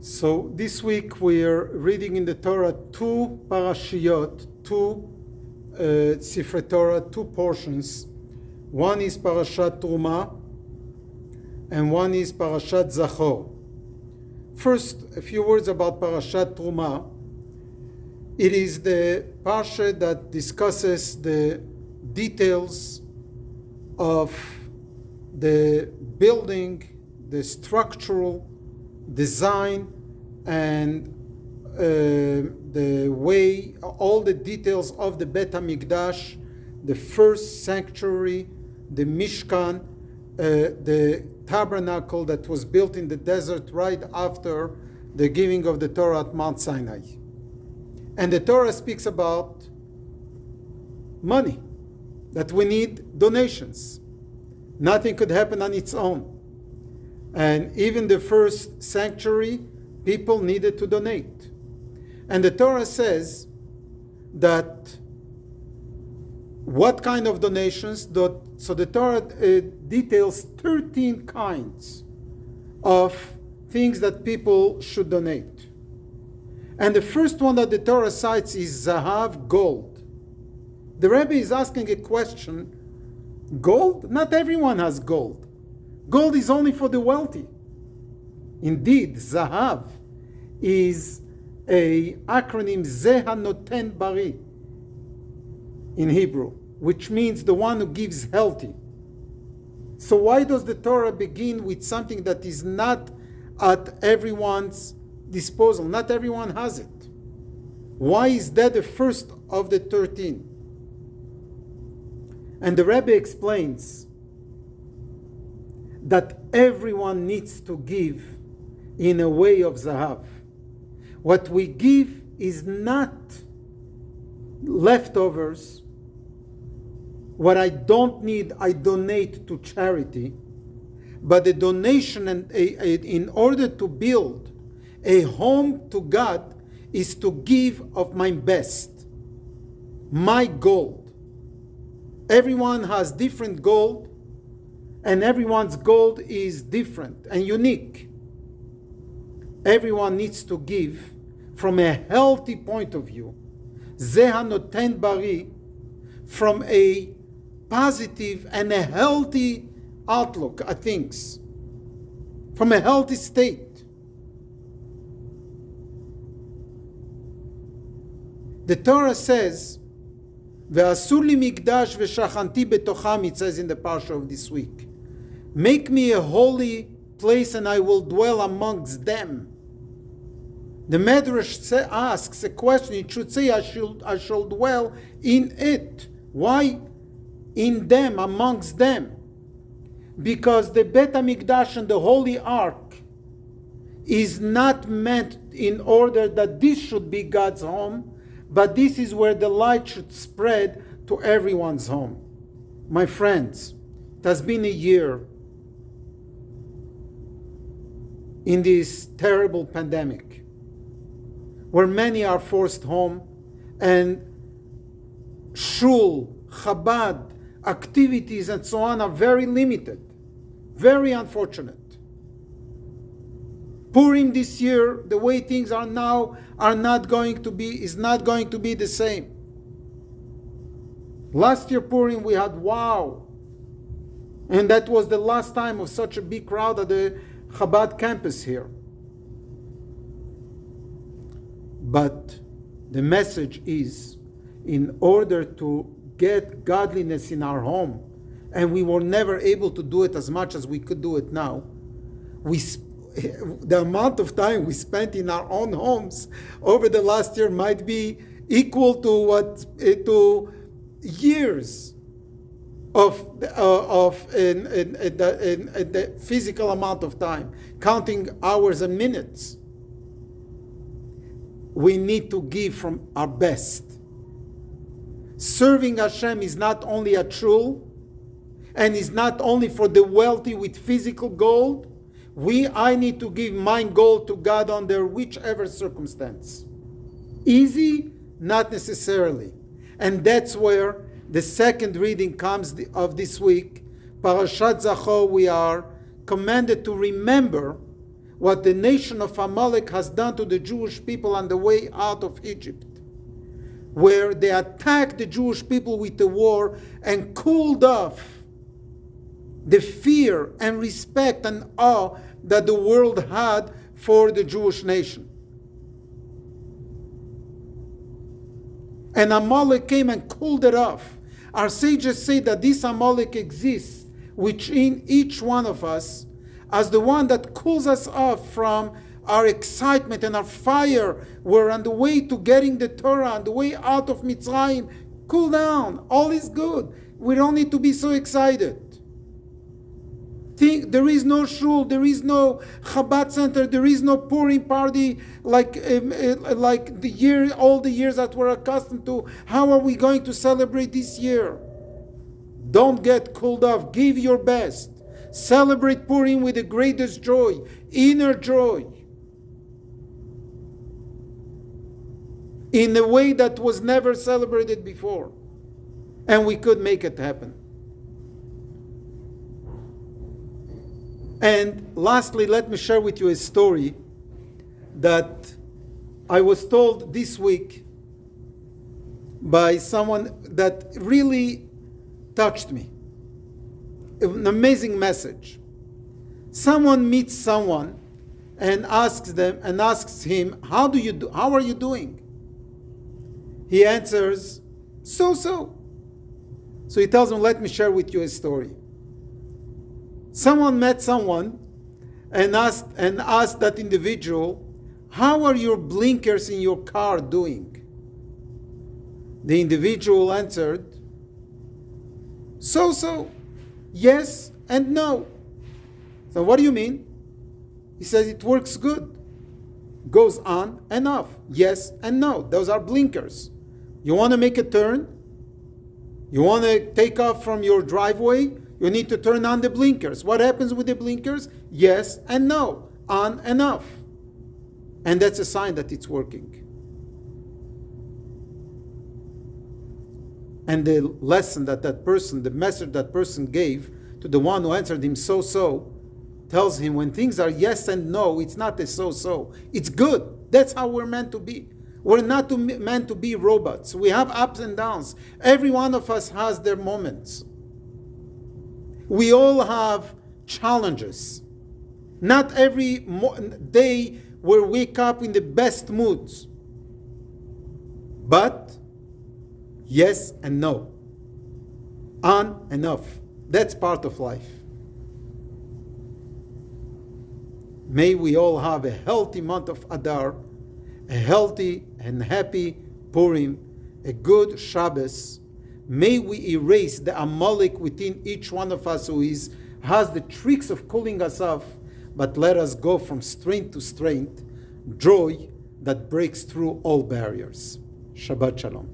So this week we're reading in the Torah two parashiyot, two Sifrei Torah, two portions. One is Parashat Truma and one is Parashat Zachor. First, a few words about Parashat Truma. It is the parsha that discusses the details of the building, the structural design, and the way, all the details of the Bet HaMikdash, the first sanctuary, the Mishkan, the tabernacle that was built in the desert right after the giving of the Torah at Mount Sinai. And the Torah speaks about money, that we need donations. Nothing could happen on its own. And even the first sanctuary, people needed to donate. And the Torah says that what kind of donations? So the Torah details 13 kinds of things that people should donate. And the first one that the Torah cites is Zahav, gold. The Rebbe is asking a question. Gold? Not everyone has gold. Gold is only for the wealthy. Indeed, Zahav is a acronym Zeh HaNoten Bari in Hebrew, which means the one who gives healthy. So why does the Torah begin with something that is not at everyone's disposal? Not everyone has it. Why is that the first of the 13? And the Rebbe explains that everyone needs to give in a way of Zahav. What we give is not leftovers. What I don't need, I donate to charity. But the donation, in order to build a home to God, is to give of my best, my gold. Everyone has different gold, and everyone's gold is different and unique. Everyone needs to give from a healthy point of view. Zeh HaNoten Bari, from a positive and a healthy outlook at things, from a healthy state. The Torah says, Ve'asur li mikdash ve'shachanti betocham, it says in the parsha of this week. Make me a holy place and I will dwell amongst them. The Medrash asks a question. It should say, I shall dwell in it. Why in them, amongst them? Because the Bet HaMikdash and the Holy Ark is not meant in order that this should be God's home, but this is where the light should spread to everyone's home. My friends, it has been a year in this terrible pandemic, where many are forced home, and shul, Chabad, activities and so on are very limited. Very unfortunate. Purim this year, the way things are now, is not going to be the same. Last year Purim we had wow. And that was the last time of such a big crowd at the Chabad campus here. But the message is, in order to get godliness in our home, and we were never able to do it as much as we could do it now, the amount of time we spent in our own homes over the last year might be equal to years of the physical amount of time, counting hours and minutes. We need to give from our best. Serving Hashem is not only a true, and is not only for the wealthy with physical gold. I need to give my gold to God under whichever circumstance. Easy? Not necessarily. And that's where the second reading comes of this week. Parashat Zachor, we are commanded to remember what the nation of Amalek has done to the Jewish people on the way out of Egypt, where they attacked the Jewish people with the war and cooled off the fear and respect and awe that the world had for the Jewish nation. And Amalek came and cooled it off. Our sages say that this Amalek exists within each one of us as the one that cools us off from our excitement and our fire. We're on the way to getting the Torah, on the way out of Mitzrayim. Cool down. All is good. We don't need to be so excited. There is no shul, there is no Chabad center, there is no Purim party like all the years that we're accustomed to. How are we going to celebrate this year? Don't get cooled off. Give your best. Celebrate Purim with the greatest joy, inner joy, in a way that was never celebrated before. And we could make it happen. And lastly, let me share with you a story that I was told this week by someone that really touched me. An amazing message. Someone meets someone and asks him, how are you doing? He answers, so. So he tells him, let me share with you a story. Someone met someone and asked that individual, how are your blinkers in your car doing? The individual answered, so, yes and no. So what do you mean? He says it works good. Goes on and off. Yes and no. Those are blinkers. You want to make a turn? You want to take off from your driveway? You need to turn on the blinkers. What happens with the blinkers? Yes and no. On and off. And that's a sign that it's working. And the lesson the message that person gave to the one who answered him so, tells him when things are yes and no, it's not a so. It's good. That's how we're meant to be. We're not meant to be robots. We have ups and downs. Every one of us has their moments. We all have challenges. Not every day we wake up in the best moods. But yes and no. On and off. That's part of life. May we all have a healthy month of Adar, a healthy and happy Purim, a good Shabbos. May we erase the Amalek within each one of us who has the tricks of cooling us off, but let us go from strength to strength, joy that breaks through all barriers. Shabbat Shalom.